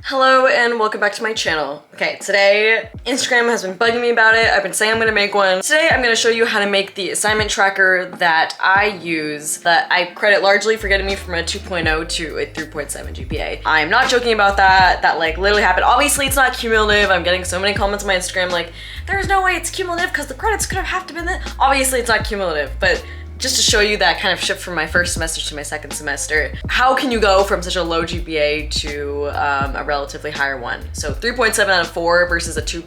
Hello and welcome back to my channel. Okay, today Instagram has been bugging me about it. I've been saying I'm gonna make one. Today I'm gonna show you how to make the assignment tracker that I use that I credit largely for getting me from a 2.0 to a 3.7 GPA. I'm not joking about that. That like literally happened. Obviously it's not cumulative. I'm getting so many comments on my Instagram like, there's no way it's cumulative because the credits could have to been that. Obviously it's not cumulative, but just to show you that kind of shift from my first semester to my second semester, how can you go from such a low GPA to a relatively higher one? So 3.7 out of 4 versus a 2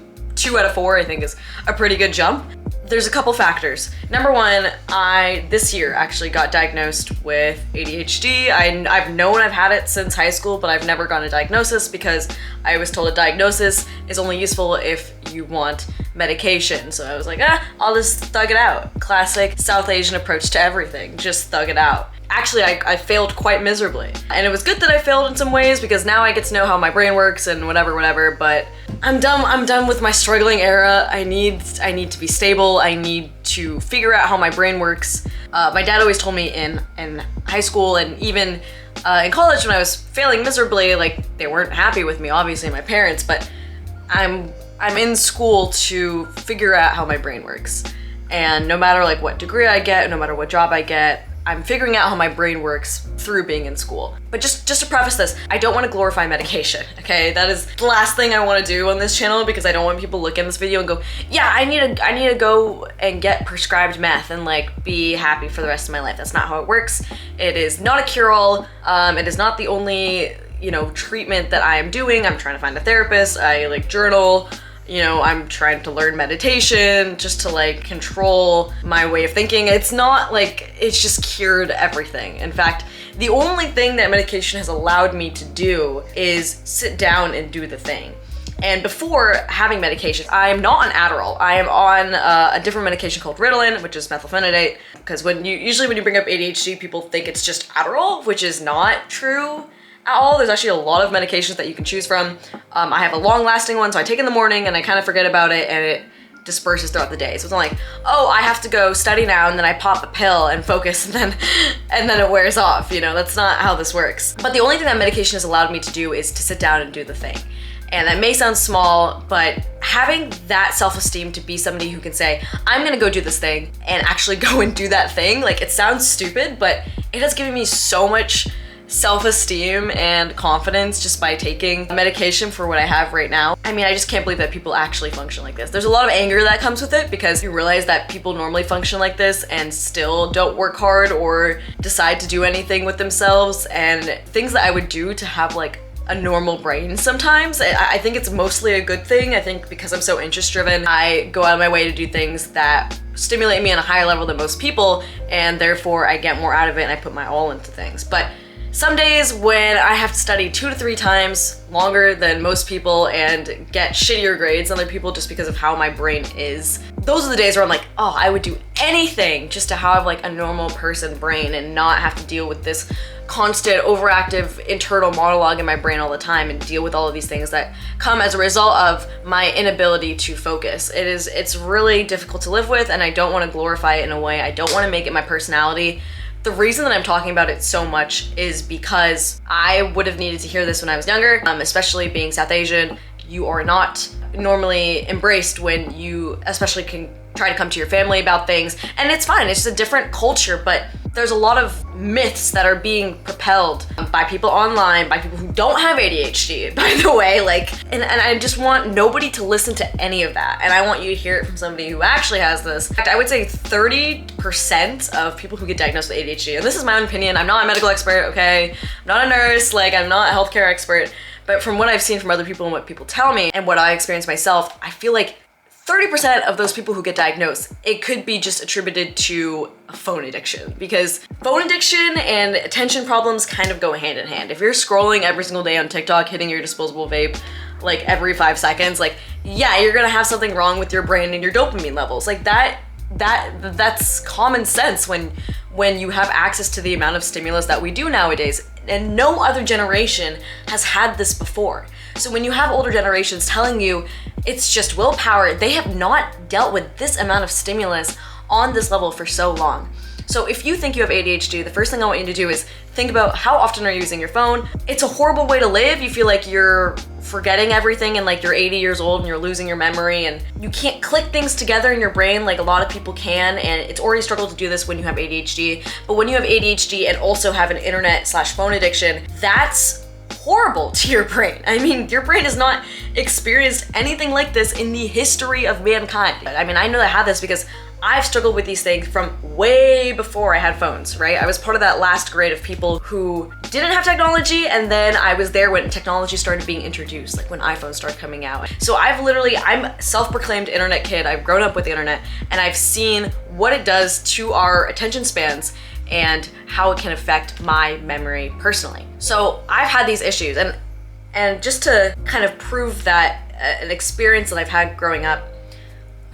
out of 4, I think is a pretty good jump. There's a couple factors. Number one, I this year actually got diagnosed with ADHD. I've known I've had it since high school, but I've never gotten a diagnosis because I was told a diagnosis is only useful if you want medication. So I was like, I'll just thug it out. Classic South Asian approach to everything, just thug it out. Actually, I failed quite miserably. And it was good that I failed in some ways because now I get to know how my brain works and whatever, but I'm done with my struggling era. I need to be stable. I need to figure out how my brain works. My dad always told me in high school and even in college when I was failing miserably, like they weren't happy with me, obviously my parents, but I'm in school to figure out how my brain works. And no matter like what degree I get, no matter what job I get, I'm figuring out how my brain works through being in school. But just to preface this, I don't want to glorify medication, okay? That is the last thing I want to do on this channel because I don't want people to look at this video and go, yeah, I need to go and get prescribed meth and like be happy for the rest of my life. That's not how it works. It is not a cure-all. It is not the only, treatment that I am doing. I'm trying to find a therapist. I like journal. I'm trying to learn meditation just to like control my way of thinking. It's not like it's just cured everything. In fact, the only thing that medication has allowed me to do is sit down and do the thing. And before having medication, I'm not on Adderall. I am on a different medication called Ritalin, which is methylphenidate. Because usually when you bring up ADHD, people think it's just Adderall, which is not true at all. There's actually a lot of medications that you can choose from. I have a long-lasting one, so I take in the morning and I kind of forget about it and it disperses throughout the day. So it's not like, oh, I have to go study now and then I pop a pill and focus and then it wears off. That's not how this works. But the only thing that medication has allowed me to do is to sit down and do the thing. And that may sound small, but having that self-esteem to be somebody who can say, I'm gonna go do this thing and actually go and do that thing, like it sounds stupid, but it has given me so much self-esteem and confidence just by taking medication for what I have right now. I mean, I just can't believe that people actually function like this. There's a lot of anger that comes with it because you realize that people normally function like this and still don't work hard or decide to do anything with themselves, and things that I would do to have like a normal brain sometimes. I think it's mostly a good thing. I think because I'm so interest driven, I go out of my way to do things that stimulate me on a higher level than most people, and therefore I get more out of it and I put my all into things. But some days when I have to study 2 to 3 times longer than most people and get shittier grades than other people just because of how my brain is, those are the days where I'm like, oh, I would do anything just to have like a normal person brain and not have to deal with this constant overactive internal monologue in my brain all the time and deal with all of these things that come as a result of my inability to focus. It's really difficult to live with, and I don't want to glorify it in a way. I don't want to make it my personality. The reason that I'm talking about it so much is because I would have needed to hear this when I was younger, especially being South Asian. You are not normally embraced when you especially can try to come to your family about things, and it's fine, it's just a different culture, but there's a lot of myths that are being propelled by people online, by people who don't have ADHD, by the way, and I just want nobody to listen to any of that, and I want you to hear it from somebody who actually has this. In fact, I would say 30% of people who get diagnosed with ADHD, and this is my own opinion, I'm not a medical expert, okay? I'm not a nurse, I'm not a healthcare expert, but from what I've seen from other people and what people tell me and what I experienced myself, I feel like 30% of those people who get diagnosed, it could be just attributed to a phone addiction, because phone addiction and attention problems kind of go hand in hand. If you're scrolling every single day on TikTok, hitting your disposable vape like every 5 seconds, yeah, you're gonna have something wrong with your brain and your dopamine levels. That's common sense when you have access to the amount of stimulus that we do nowadays, and no other generation has had this before. So when you have older generations telling you it's just willpower, they have not dealt with this amount of stimulus on this level for so long. So if you think you have ADHD, the first thing I want you to do is think about how often are you using your phone. It's a horrible way to live. You feel like you're forgetting everything and like you're 80 years old and you're losing your memory and you can't click things together in your brain like a lot of people can, and it's already struggled to do this when you have ADHD. But when you have ADHD and also have an internet/phone addiction, that's horrible to your brain. I mean, your brain has not experienced anything like this in the history of mankind. I mean, I know I have this because I've struggled with these things from way before I had phones, right? I was part of that last grade of people who didn't have technology, and then I was there when technology started being introduced, like when iPhones started coming out. So I'm a self-proclaimed internet kid. I've grown up with the internet, and I've seen what it does to our attention spans and how it can affect my memory personally. So I've had these issues, and just to kind of prove that an experience that I've had growing up,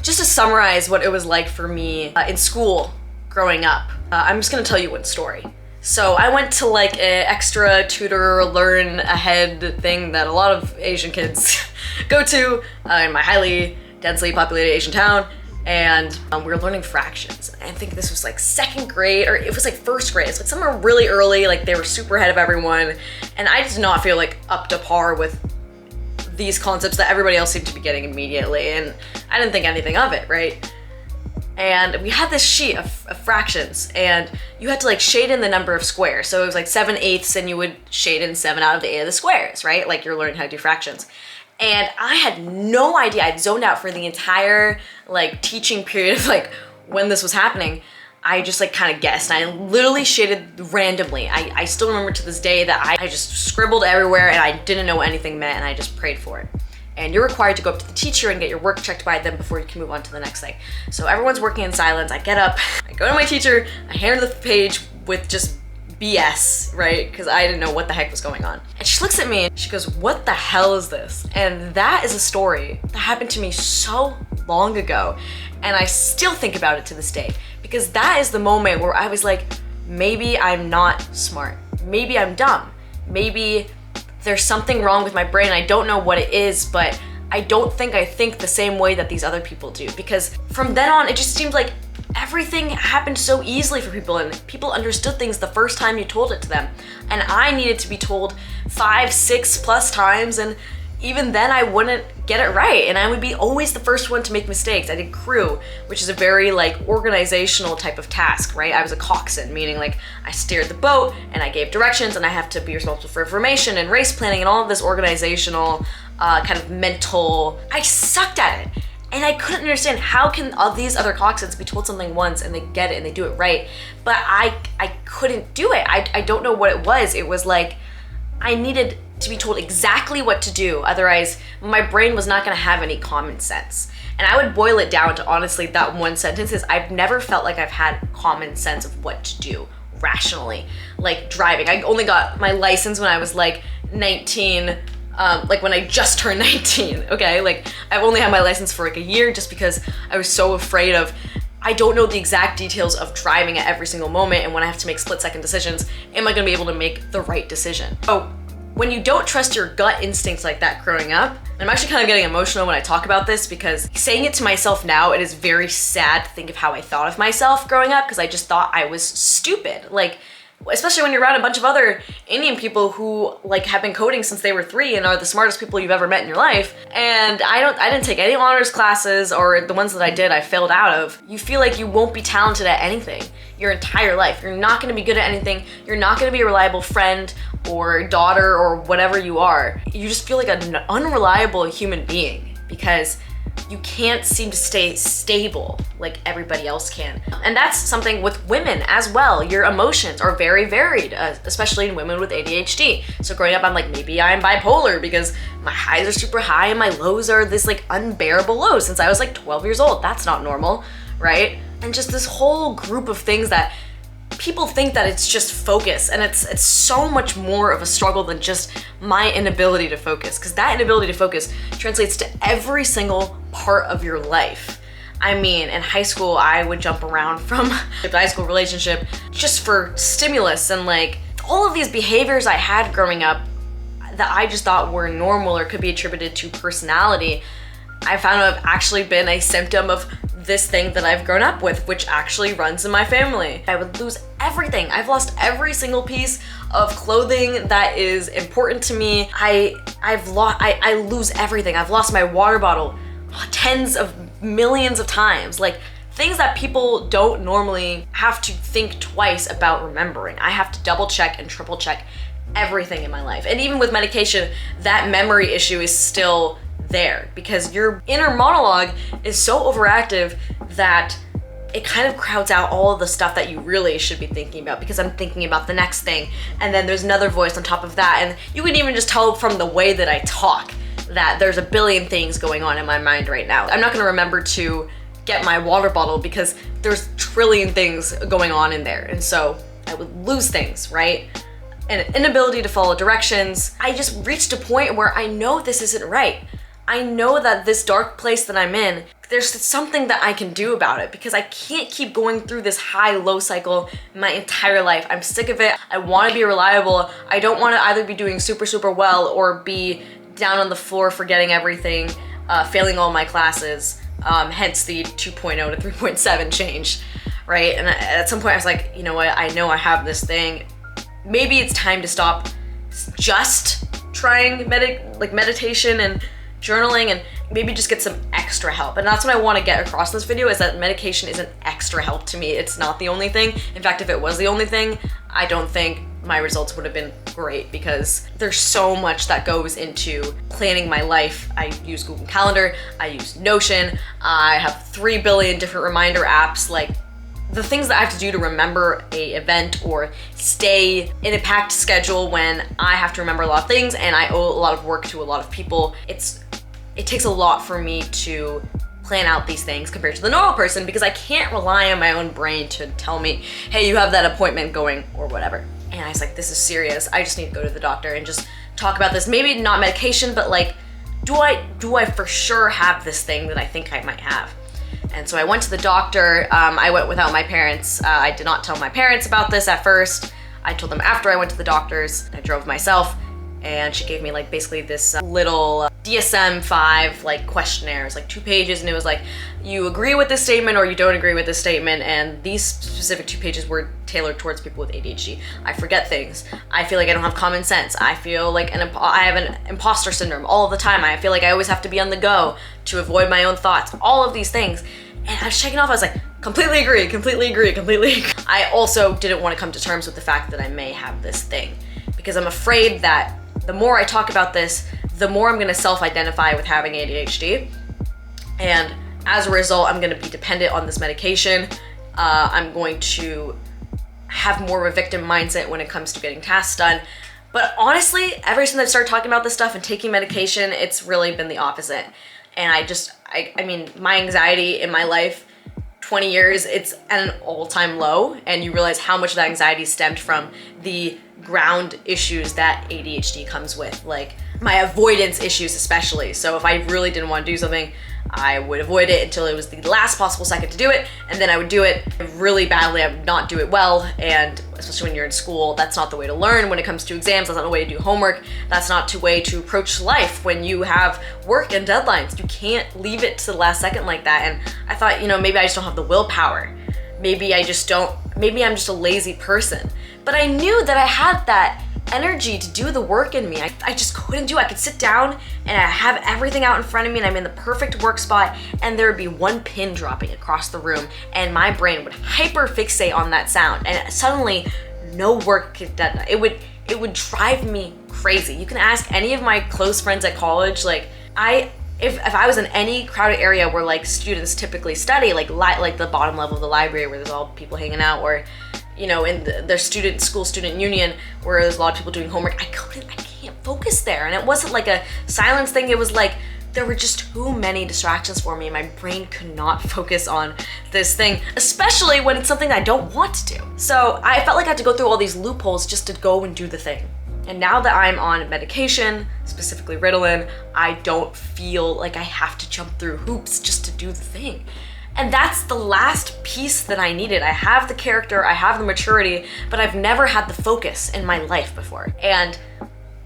just to summarize what it was like for me in school growing up, I'm just gonna tell you one story. So I went to like an extra tutor learn ahead thing that a lot of Asian kids go to in my highly densely populated Asian town, and we were learning fractions. I think this was like second grade, or it was like first grade. It's like somewhere really early, like they were super ahead of everyone, and I did not feel like up to par with these concepts that everybody else seemed to be getting immediately, and I didn't think anything of it, right? And we had this sheet of fractions, and you had to like shade in the number of squares. So it was like 7/8, and you would shade in 7 out of the 8 of the squares, right? Like you're learning how to do fractions. And I had no idea. I'd zoned out for the entire like teaching period of like when this was happening. I just like kind of guessed, and I literally shaded randomly. I still remember to this day that I just scribbled everywhere and I didn't know what anything meant, and I just prayed for it. And you're required to go up to the teacher and get your work checked by them before you can move on to the next thing. So everyone's working in silence. I get up, I go to my teacher, I hand her the page with just BS, right? Because I didn't know what the heck was going on. And she looks at me and she goes, "What the hell is this?" And that is a story that happened to me so long ago, and I still think about it to this day, because that is the moment where I was like, maybe I'm not smart. Maybe I'm dumb. Maybe there's something wrong with my brain. I don't know what it is, but I don't think I think the same way that these other people do. Because from then on, it just seemed like everything happened so easily for people, and people understood things the first time you told it to them. And I needed to be told 5, 6 plus times, and even then I wouldn't get it right, and I would be always the first one to make mistakes. I did crew, which is a very like organizational type of task, right? I was a coxswain, meaning like I steered the boat and I gave directions, and I have to be responsible for information and race planning and all of this organizational kind of mental. I sucked at it. And I couldn't understand, how can all these other coxswains be told something once and they get it and they do it right, but I couldn't do it. I don't know what it was. It was like I needed to be told exactly what to do, otherwise my brain was not gonna have any common sense. And I would boil it down to honestly that one sentence is, I've never felt like I've had common sense of what to do rationally. Like driving, I only got my license when I was like 19, like when I just turned 19, okay? Like I've only had my license for like a year just because I was so afraid of, I don't know the exact details of driving at every single moment, and when I have to make split-second decisions, am I gonna be able to make the right decision? Oh, when you don't trust your gut instincts like that growing up, I'm actually kind of getting emotional when I talk about this, because saying it to myself now, it is very sad to think of how I thought of myself growing up, because I just thought I was stupid. Like, especially when you're around a bunch of other Indian people who like have been coding since they were 3 and are the smartest people you've ever met in your life. And I didn't take any honors classes, or the ones that I did, I failed out of. You feel like you won't be talented at anything your entire life. You're not gonna be good at anything. You're not gonna be a reliable friend or daughter or whatever you are. You just feel like an unreliable human being because you can't seem to stay stable like everybody else can. And that's something with women as well. Your emotions are very varied, especially in women with ADHD. So growing up, I'm like, maybe I'm bipolar because my highs are super high and my lows are this like unbearable low since I was like 12 years old. That's not normal, right? And just this whole group of things that people think that it's just focus, and it's so much more of a struggle than just my inability to focus, because that inability to focus translates to every single part of your life. I mean, in high school, I would jump around from the high school relationship just for stimulus, and like all of these behaviors I had growing up that I just thought were normal or could be attributed to personality, I found out have actually been a symptom of this thing that I've grown up with, which actually runs in my family. I would lose everything. I've lost every single piece of clothing that is important to me. I lose everything. I've lost my water bottle tens of millions of times. Like, things that people don't normally have to think twice about remembering. I have to double check and triple check everything in my life. And even with medication, that memory issue is still there because your inner monologue is so overactive that it kind of crowds out all of the stuff that you really should be thinking about, because I'm thinking about the next thing, and then there's another voice on top of that, and you can even just tell from the way that I talk that there's a billion things going on in my mind right now. I'm not gonna remember to get my water bottle because there's trillion things going on in there, and so I would lose things, right? And an inability to follow directions. I just reached a point where I know this isn't right. I know that this dark place that I'm in, there's something that I can do about it, because I can't keep going through this high-low cycle my entire life. I'm sick of it. I want to be reliable. I don't want to either be doing super, super well or be down on the floor forgetting everything, failing all my classes, hence the 2.0 to 3.7 change, right? And at some point I was like, you know what, I know I have this thing. Maybe it's time to stop just trying meditation and journaling, and maybe just get some extra help. And that's what I want to get across in this video, is that medication is an extra help to me. It's not the only thing. In fact, if it was the only thing, I don't think my results would have been great, because there's so much that goes into planning my life. I use Google Calendar, I use Notion, I have 3 billion different reminder apps. Like, the things that I have to do to remember a event or stay in a packed schedule when I have to remember a lot of things and I owe a lot of work to a lot of people, it takes a lot for me to plan out these things compared to the normal person, because I can't rely on my own brain to tell me, hey, you have that appointment going or whatever. And I was like, this is serious. I just need to go to the doctor and just talk about this. Maybe not medication, but like, do I for sure have this thing that I think I might have? And so I went to the doctor. I went without my parents. I did not tell my parents about this at first. I told them after I went to the doctors. I drove myself, and she gave me like basically this little DSM-5 like questionnaires, like 2 pages, and it was like, you agree with this statement or you don't agree with this statement, and these specific 2 pages were tailored towards people with ADHD. I forget things. I feel like I don't have common sense. I feel like I have an imposter syndrome all the time. I feel like I always have to be on the go to avoid my own thoughts, all of these things. And I was checking off, I was like, completely agree, completely agree, completely agree. I also didn't want to come to terms with the fact that I may have this thing, because I'm afraid that the more I talk about this, the more I'm gonna self-identify with having ADHD. And as a result, I'm gonna be dependent on this medication. I'm going to have more of a victim mindset when it comes to getting tasks done. But honestly, ever since I've started talking about this stuff and taking medication, it's really been the opposite. And I mean, my anxiety in my life, 20 years, it's at an all-time low, and you realize how much of that anxiety stemmed from the ground issues that ADHD comes with, like my avoidance issues especially. So if I really didn't want to do something, I would avoid it until it was the last possible second to do it, and then I would do it really badly. I would not do it well, and especially when you're in school, that's not the way to learn. When it comes to exams, that's not the way to do homework. That's not the way to approach life when you have work and deadlines. You can't leave it to the last second like that. And I thought, you know, maybe I just don't have the willpower. Maybe I'm just a lazy person. But I knew that I had that energy to do the work in me. I just couldn't do it. I could sit down and I have everything out in front of me and I'm in the perfect work spot, and there would be one pin dropping across the room and my brain would hyper fixate on that sound, and suddenly no work could get done. It would drive me crazy. You can ask any of my close friends at college, like if I was in any crowded area where like students typically study, like the bottom level of the library where there's all people hanging out, or you know, in their school student union where there's a lot of people doing homework, I can't focus there. And it wasn't like a silence thing, it was like there were just too many distractions for me and my brain could not focus on this thing, especially when it's something that I don't want to do. So I felt like I had to go through all these loopholes just to go and do the thing. And now that I'm on medication, specifically Ritalin, I don't feel like I have to jump through hoops just to do the thing. And that's the last piece that I needed. I have the character, I have the maturity, but I've never had the focus in my life before. And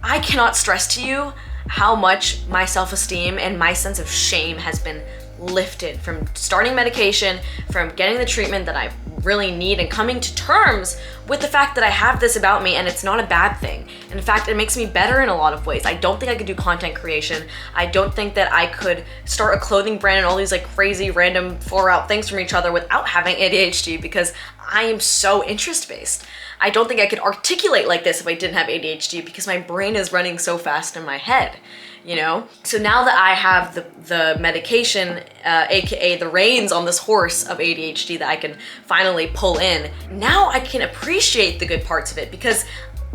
I cannot stress to you how much my self-esteem and my sense of shame has been lifted from starting medication, from getting the treatment that I've really need, and coming to terms with the fact that I have this about me and it's not a bad thing. In fact, it makes me better in a lot of ways. I don't think I could do content creation. I don't think that I could start a clothing brand and all these like crazy random far out things from each other without having ADHD, because I am so interest-based. I don't think I could articulate like this if I didn't have ADHD, because my brain is running so fast in my head, you know? So now that I have the medication, AKA the reins on this horse of ADHD that I can finally pull in, now I can appreciate the good parts of it, because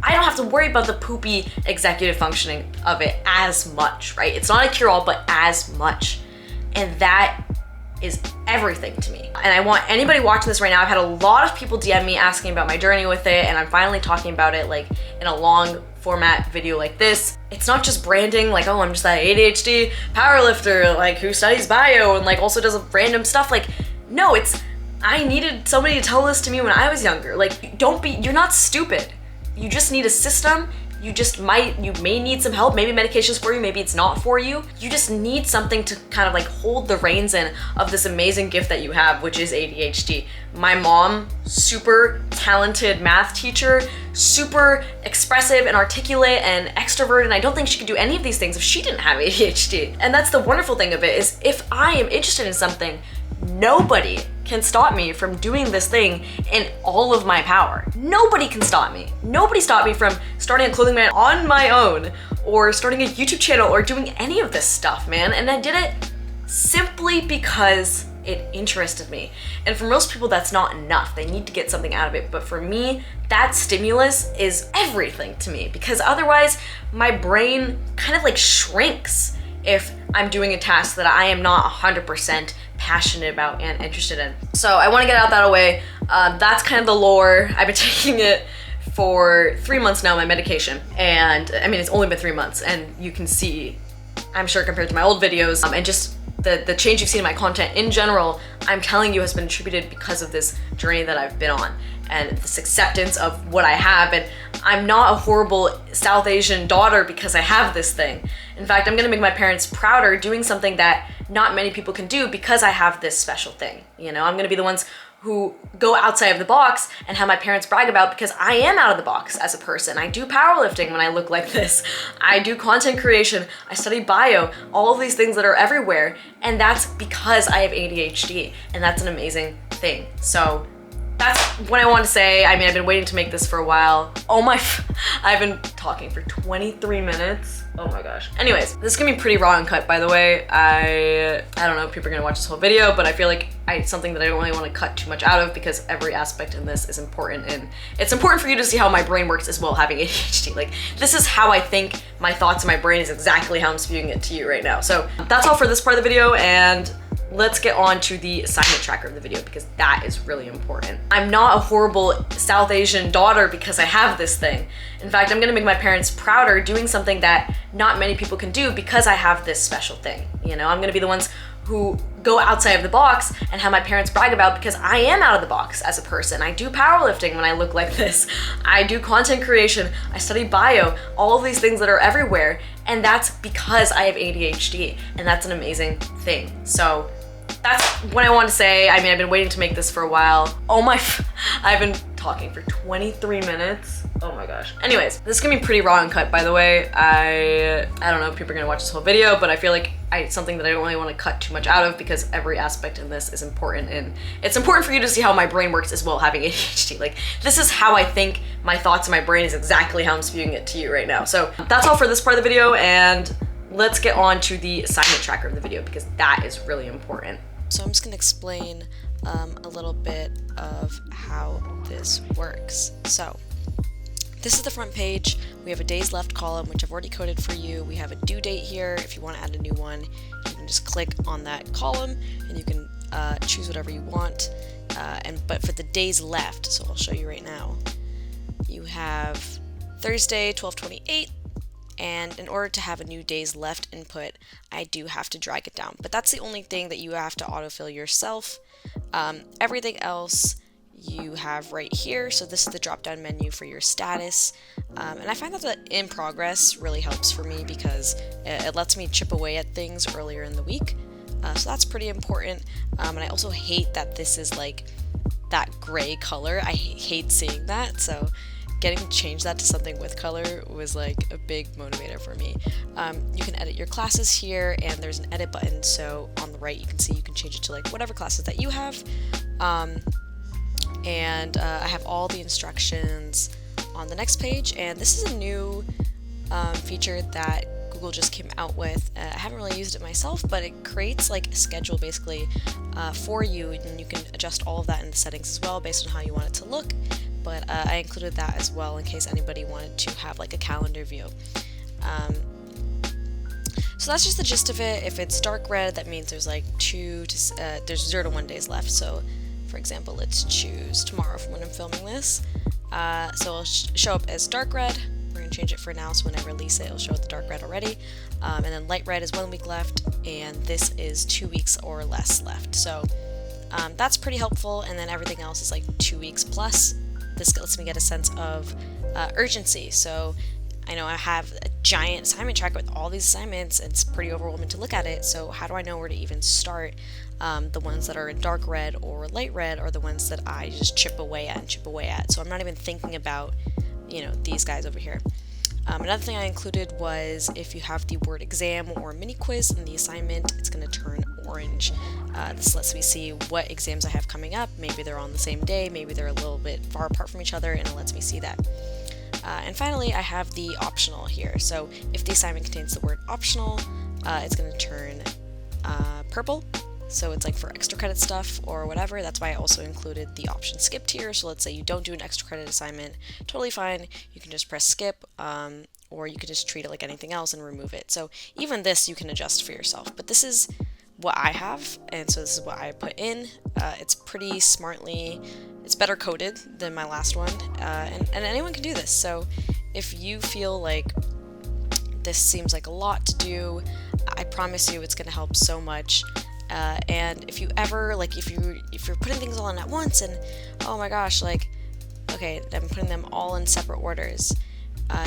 I don't have to worry about the poopy executive functioning of it as much, right? It's not a cure-all, but as much. And that is everything to me. And I want anybody watching this right now, I've had a lot of people DM me asking about my journey with it, and I'm finally talking about it like in a long format video like this. It's not just branding, like, oh, I'm just that ADHD powerlifter, like, who studies bio and like also does random stuff. Like, no, it's, I needed somebody to tell this to me when I was younger. Like, you're not stupid. You just need a system. You may need some help. Maybe medication's for you, maybe it's not for you. You just need something to kind of like hold the reins in of this amazing gift that you have, which is ADHD. My mom, super talented math teacher, super expressive and articulate and extrovert, and I don't think she could do any of these things if she didn't have ADHD. And that's the wonderful thing of it, is if I am interested in something, nobody can stop me from doing this thing in all of my power. Nobody can stop me. Nobody stopped me from starting a clothing brand on my own, or starting a YouTube channel, or doing any of this stuff, man. And I did it simply because it interested me. And for most people, that's not enough. They need to get something out of it. But for me, that stimulus is everything to me, because otherwise my brain kind of like shrinks if I'm doing a task that I am not 100% passionate about and interested in. So I wanna get out that way. That's kind of the lore. I've been taking it for 3 months now, my medication. And I mean, it's only been 3 months, and you can see, I'm sure compared to my old videos, and just the change you've seen in my content in general, I'm telling you, has been attributed because of this journey that I've been on and this acceptance of what I have. And I'm not a horrible South Asian daughter because I have this thing. In fact, I'm gonna make my parents prouder doing something that not many people can do because I have this special thing. You know, I'm gonna be the ones who go outside of the box and have my parents brag about, because I am out of the box as a person. I do powerlifting when I look like this. I do content creation. I study bio, all of these things that are everywhere. And that's because I have ADHD, and that's an amazing thing. So that's what I want to say. I mean, I've been waiting to make this for a while. I've been talking for 23 minutes. Oh my gosh. Anyways, this is gonna be pretty raw and cut, by the way. I don't know if people are gonna watch this whole video, but I feel like it's something that I don't really want to cut too much out of, because every aspect in this is important, and it's important for you to see how my brain works as well, having ADHD. Like, this is how I think. My thoughts in my brain is exactly how I'm spewing it to you right now. So that's all for this part of the video, and let's get on to the assignment tracker of the video, because that is really important. I'm not a horrible South Asian daughter because I have this thing. In fact, I'm gonna make my parents prouder doing something that not many people can do because I have this special thing. You know, I'm gonna be the ones who go outside of the box and have my parents brag about, because I am out of the box as a person. I do powerlifting when I look like this. I do content creation. I study bio, all of these things that are everywhere. And that's because I have ADHD, and that's an amazing thing. So that's what I want to say. I mean, I've been waiting to make this for a while. I've been talking for 23 minutes. Oh my gosh. Anyways, this is gonna be pretty raw and cut, by the way. I don't know if people are gonna watch this whole video, but I feel like it's something that I don't really want to cut too much out of, because every aspect in this is important, and it's important for you to see how my brain works as well, having ADHD. Like, this is how I think. My thoughts in my brain is exactly how I'm spewing it to you right now. So that's all for this part of the video, and let's get on to the assignment tracker of the video, because that is really important. So I'm just gonna explain a little bit of how this works. So this is the front page. We have a days left column, which I've already coded for you. We have a due date here. If you want to add a new one, you can just click on that column and you can choose whatever you want. But for the days left, so I'll show you right now, you have Thursday, 12/28. And in order to have a new days left input, I do have to drag it down. But that's the only thing that you have to autofill yourself. Everything else you have right here. So this is the drop-down menu for your status. And I find that the in progress really helps for me, because it lets me chip away at things earlier in the week. So that's pretty important. And I also hate that this is like that gray color. I hate seeing that, so getting to change that to something with color was like a big motivator for me. You can edit your classes here, and there's an edit button, so on the right you can see you can change it to like whatever classes that you have. And I have all the instructions on the next page, and this is a new feature that Google just came out with. I haven't really used it myself, but it creates like a schedule basically for you, and you can adjust all of that in the settings as well based on how you want it to look. But I included that as well in case anybody wanted to have like a calendar view. So that's just the gist of it. If it's dark red, that means there's like there's 0 to 1 days left. So for example, let's choose tomorrow from when I'm filming this. So it'll show up as dark red. We're going to change it for now, so when I release it, it'll show the dark red already. And then light red is 1 week left, and this is 2 weeks or less left. So that's pretty helpful, and then everything else is like 2 weeks plus. This lets me get a sense of urgency. So I know I have a giant assignment tracker with all these assignments, and it's pretty overwhelming to look at it, so how do I know where to even start? The ones that are in dark red or light red are the ones that I just chip away at. So I'm not even thinking about, you know, these guys over here. Another thing I included was if you have the word exam or mini quiz in the assignment, it's going to turn orange. This lets me see what exams I have coming up. Maybe they're on the same day, maybe they're a little bit far apart from each other, and it lets me see that. And finally, I have the optional here. So if the assignment contains the word optional, it's going to turn purple. So it's like for extra credit stuff or whatever. That's why I also included the option skipped here. So let's say you don't do an extra credit assignment, totally fine. You can just press skip, or you could just treat it like anything else and remove it. So even this you can adjust for yourself. But this is what I have, and so this is what I put in. It's pretty smartly, it's better coded than my last one, and anyone can do this. So if you feel like this seems like a lot to do, I promise you it's going to help so much. And if you ever, like, if you're putting things all in at once and, oh my gosh, like, okay, I'm putting them all in separate orders,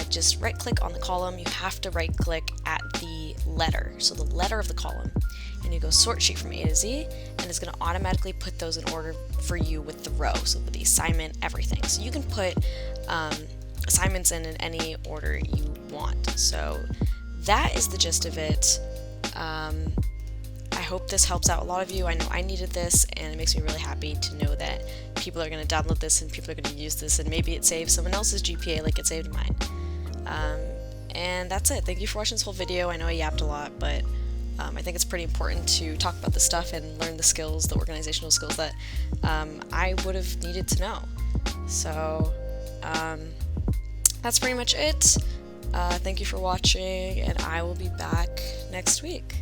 just right click on the column. You have to right click at the letter, so the letter of the column, and you go sort sheet from A to Z, and it's going to automatically put those in order for you with the row, so with the assignment, everything. So you can put assignments in any order you want. So that is the gist of it. I hope this helps out a lot of you. I know I needed this, and it makes me really happy to know that people are going to download this and people are going to use this, and maybe it saves someone else's GPA like it saved mine. And that's it. Thank you for watching this whole video. I know I yapped a lot, but I think it's pretty important to talk about this stuff and learn the skills, the organizational skills that I would have needed to know. So that's pretty much it. Thank you for watching, and I will be back next week.